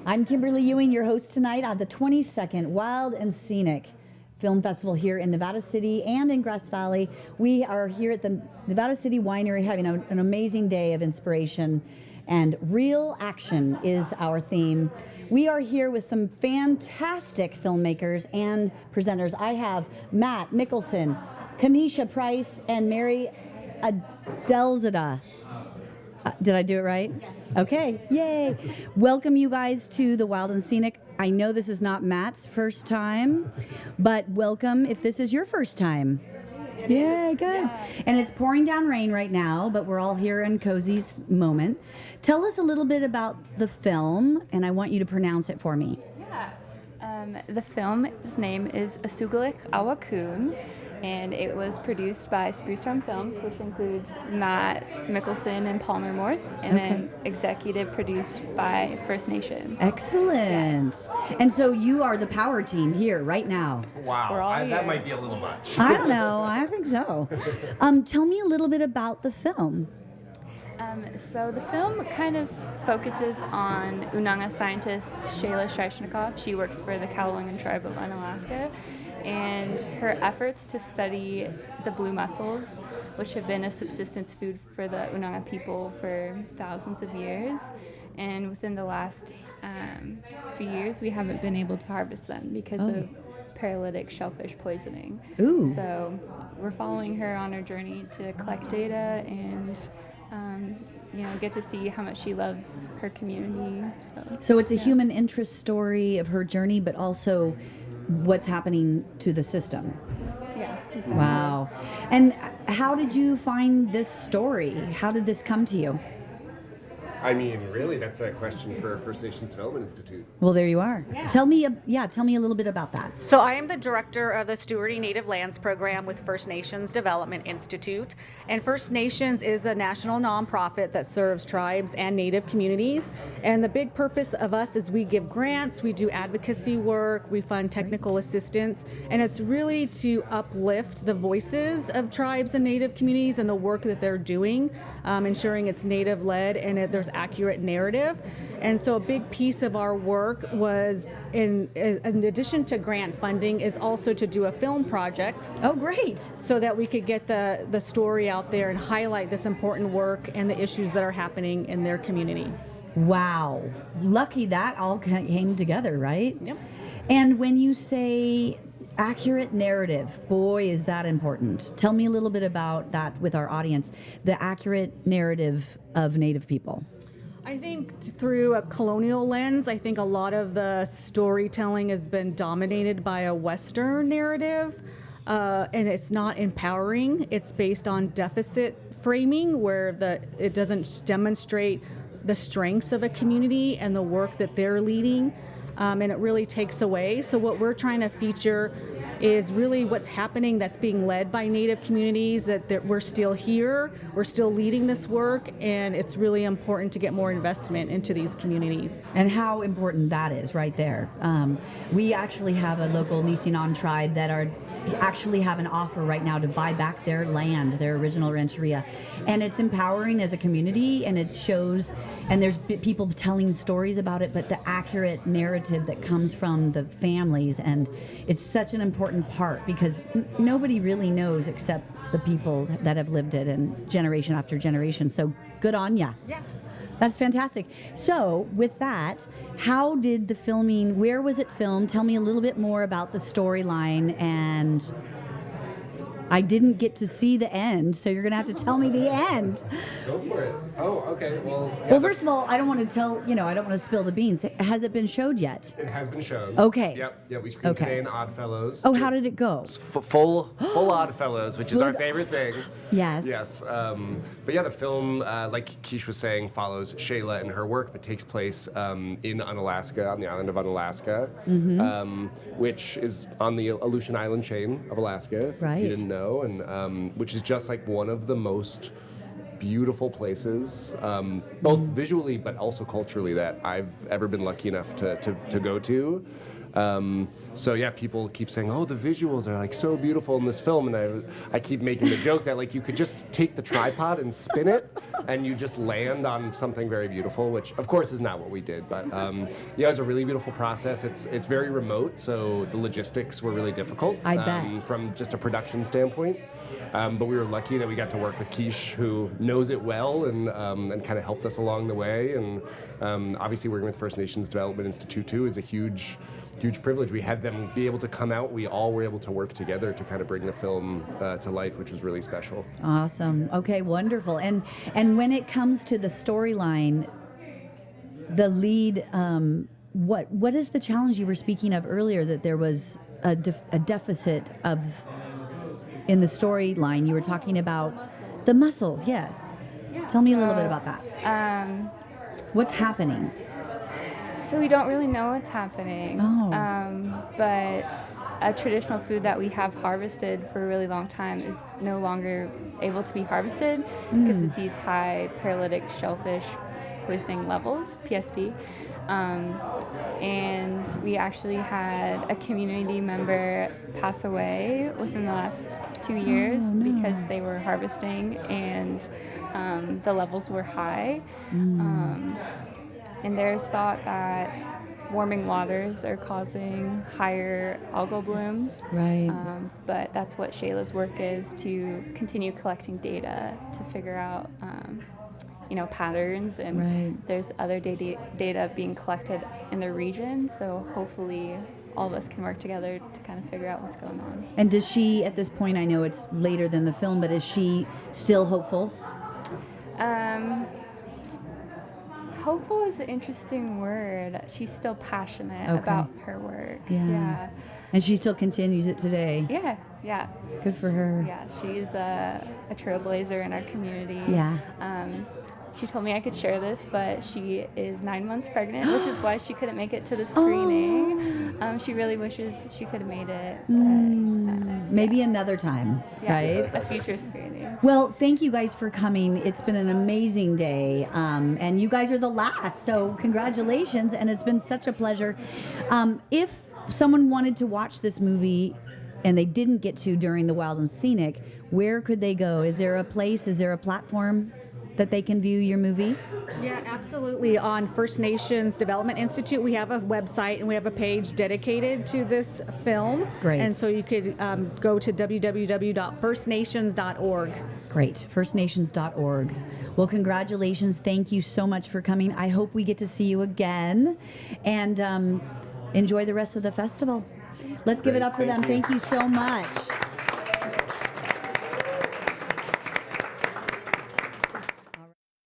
I'm Kimberly Ewing, your host tonight at the 22nd Wild and Scenic Film Festival here in Nevada City and in Grass Valley. We are here at the Nevada City Winery having an amazing day of inspiration, and real action is our theme. We are here with some fantastic filmmakers and presenters. I have Matt Mikkelsen, Kanesia Price, and Mary Adelzaden. Did I do it right? Yes. Okay, yay. Welcome you guys to the Wild and Scenic. I know this is not Matt's first time, but welcome if this is your first time. Yeah, good. Yeah. And it's pouring down rain right now, but we're all here in Cozy's moment. Tell us a little bit about the film, and I want you to pronounce it for me. Yeah. The film's name is Usugilix, Awakun, and it was produced by Spruce Films, which includes Matt Mikkelsen and Palmer Morse, and then executive produced by First Nations. Excellent. Yeah. And so you are the power team here right now. Wow, that might be a little much. I don't know. I think so. Tell me a little bit about the film. So the film kind of focuses on Unanga scientist Shayla Shishnikov. She works for the Cowlungan tribe of Unalaska, and her efforts to study the blue mussels, which have been a subsistence food for the Unanga people for thousands of years. And within the last few years, we haven't been able to harvest them because of paralytic shellfish poisoning. Ooh. So we're following her on her journey to collect data and get to see how much she loves her community. So it's a human interest story of her journey, but also what's happening to the system. Yeah. Exactly. Wow. And how did you find this story? How did this come to you? I mean, really, that's a question for First Nations Development Institute. Well, there you are. Yeah. Tell me a little bit about that. So I am the director of the Stewarding Native Lands program with First Nations Development Institute. And First Nations is a national nonprofit that serves tribes and Native communities. And the big purpose of us is we give grants, we do advocacy work, we fund technical assistance, and it's really to uplift the voices of tribes and Native communities and the work that they're doing, ensuring it's Native-led and there's accurate narrative. And so a big piece of our work was, in addition to grant funding, is also to do a film project. Oh, great. So that we could get the story out there and highlight this important work and the issues that are happening in their community. Wow. Lucky that all came together, right? Yep. And when you say accurate narrative, boy, is that important. Tell me a little bit about that with our audience, the accurate narrative of Native people. I think through a colonial lens, I think a lot of the storytelling has been dominated by a Western narrative, and it's not empowering. It's based on deficit framing, where it doesn't demonstrate the strengths of a community and the work that they're leading, and it really takes away. So what we're trying to feature is really what's happening that's being led by Native communities, that we're still here, we're still leading this work, and it's really important to get more investment into these communities. And how important that is right there. We actually have a local Nisinan tribe that actually have an offer right now to buy back their land, their original rancheria. And it's empowering as a community, and it shows, and there's people telling stories about it, but the accurate narrative that comes from the families, and it's such an important part because nobody really knows except the people that have lived it and generation after generation. So good on ya. Yeah. That's fantastic. So with that, how did the filming, where was it filmed? Tell me a little bit more about the storyline. And I didn't get to see the end, so you're going to have to tell me the end. Go for it. Oh, okay. Well, Well, first of all, I don't want to I don't want to spill the beans. Has it been showed yet? it has been shown. Okay. Yep. We screened Okay. today in Oddfellows. Oh, how did it go? Full Oddfellows, which is our favorite thing. Yes. Yes. But yeah, the film, like Keish was saying, follows Shayla and her work, but takes place in Unalaska, on the island of Unalaska, which is on the Aleutian Island chain of Alaska, if Right. you didn't know, and which is just like one of the most beautiful places, both visually but also culturally, that I've ever been lucky enough to go to. So yeah, people keep saying, "Oh, the visuals are like so beautiful in this film," and I keep making the joke that like you could just take the tripod and spin it, and you just land on something very beautiful, which of course is not what we did. But yeah, it was a really beautiful process. It's very remote, so the logistics were really difficult. I bet. From just a production standpoint. But we were lucky that we got to work with Quiche, who knows it well and kind of helped us along the way. And obviously working with First Nations Development Institute too is a huge privilege. We had them be able to come out. We all were able to work together to kind of bring the film to life, which was really special. Awesome. Okay, wonderful. And when it comes to the storyline, the lead, what is the challenge you were speaking of earlier, that there was a deficit of in the storyline? You were talking about the muscles, yes. Yeah, Tell me a little bit about that. What's happening? So we don't really know what's happening. Oh. But a traditional food that we have harvested for a really long time is no longer able to be harvested because of these high paralytic shellfish poisoning levels, PSP. And we actually had a community member pass away within the last 2 years because they were harvesting and the levels were high. And there's thought that warming waters are causing higher algal blooms. Right. But that's what Shayla's work is, to continue collecting data to figure out patterns, and Right. there's other data being collected in the region, so hopefully all of us can work together to kind of figure out what's going on. And does she, at this point, I know it's later than the film, but is she still hopeful? Hopeful is an interesting word. She's still passionate Okay. about her work. Yeah. And she still continues it today. Yeah. Good for her. Yeah, she's a trailblazer in our community. Yeah. She told me I could share this, but she is 9 months pregnant, which is why she couldn't make it to the screening. She really wishes she could have made it. But, Maybe another time, yeah, right? a future screening. Well, thank you guys for coming. It's been an amazing day, and you guys are the last, so congratulations, and it's been such a pleasure. If someone wanted to watch this movie and they didn't get to during the Wild and Scenic, where could they go? Is there a place, is there a platform that they can view your movie? Yeah, absolutely. On First Nations Development Institute, we have a website and we have a page dedicated to this film. Great. And so you could go to www.firstnations.org. Great, firstnations.org. Well, congratulations. Thank you so much for coming. I hope we get to see you again, and enjoy the rest of the festival. Let's give it Great, up for them. thank you. Thank you so much.